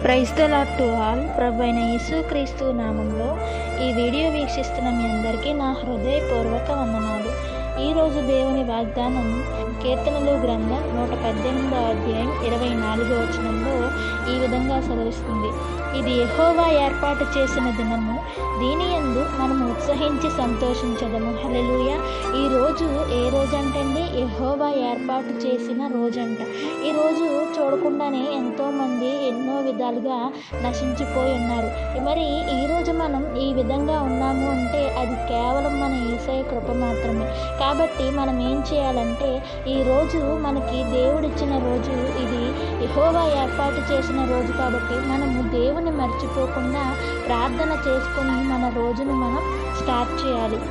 Praise the lord to all. ప్రభువైన యేసుక్రీస్తు నామంలో ఈ వీడియో వీక్షిస్తున్న మీ అందరికీ నా హృదయపూర్వక వందనాలు. ఈరోజు దేవుని వాగ్దానం కీర్తనలు గ్రంథం 118వ అధ్యాయం 24వ వచనంలో ఈ విధంగా సెలవిస్తుంది. ఇది యెహోవా ఏర్పాటు చేసిన దినము, దీని యందు మనము ఉత్సహించి సంతోషించదము. హల్లెలూయా. ఈ రోజు ఏ రోజు అంటండి? యెహోవా ఏర్పాటు చేసిన రోజంట. ఈ రోజు చూడకుండానే ఎంతోమంది ఎన్నో విధాలుగా నశించిపోయి ఉన్నారు. మరి ఈరోజు మనం ఈ విధంగా ఉన్నాము అంటే అది కేవలం మన యేసయ్య కృప మాత్రమే. కాబట్టి మనం ఏం చేయాలంటే, ఈరోజు మనకి దేవుడిచ్చిన రోజు, ఇది యెహోవా ఏర్పాటు చేసిన రోజు కాబట్టి మనము దేవుని మర్చిపోకుండా ప్రార్థన చేసుకొని మన రోజును మనం స్టార్ట్ చేయాలి.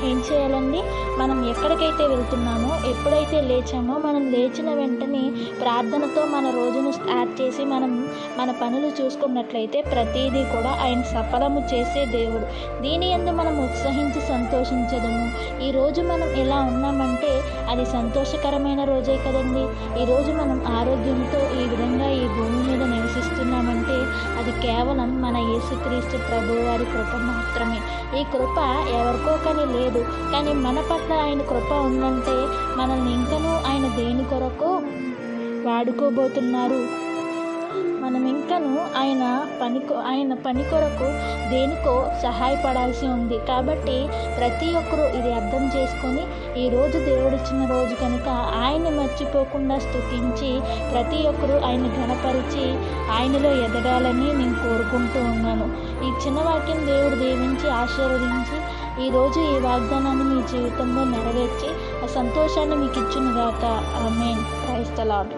ఏం చేయాలండి? మనం ఎక్కడికైతే వెళ్తున్నామో, ఎప్పుడైతే లేచామో, మనం లేచిన వెంటనే ప్రార్థనతో మన రోజును స్టార్ట్ చేసి మనం మన పనులు చూసుకున్నట్లయితే ప్రతిదీ కూడా ఆయన సఫలము చేసే దేవుడు. దీని యందు మనం ఉత్సహించి సంతోషించదము. ఈరోజు మనం ఎలా ఉన్నామంటే అది సంతోషకరమైన రోజే కదండి. ఈరోజు మనం ఆరోగ్యంతో ఈ విధంగా ఈ భూమి మీద నివసిస్తున్నామంటే అది కేవలం మన యేసుక్రీస్తు ప్రభు వారి కృప మాత్రమే. ఈ కృప ఎవరికో కానీ లేదు, కానీ మన పట్ల ఆయన కృప ఉందంటే మనల్ని ఇంకనూ ఆయన దేని కొరకు వాడుకోబోతున్నారు, మనం ఇంకను ఆయన పని కొరకు దేనికో సహాయపడాల్సి ఉంది. కాబట్టి ప్రతి ఒక్కరూ ఇది అర్థం చేసుకొని, ఈరోజు దేవుడిచ్చిన రోజు కనుక ఆయన్ని మర్చిపోకుండా స్తుతించి ప్రతి ఒక్కరూ ఆయన ఘనపరిచి ఆయనలో ఎదగాలని నేను కోరుకుంటూ ఉన్నాను. ఈ చిన్న వాక్యం దేవుడు దీవించి ఆశీర్వదించి ఈరోజు ఈ వాగ్దానాన్ని మీ జీవితంలో నెరవేర్చి ఆ సంతోషాన్ని మీకు ఇచ్చునుగాక. ఆమేన్. Praise the lord.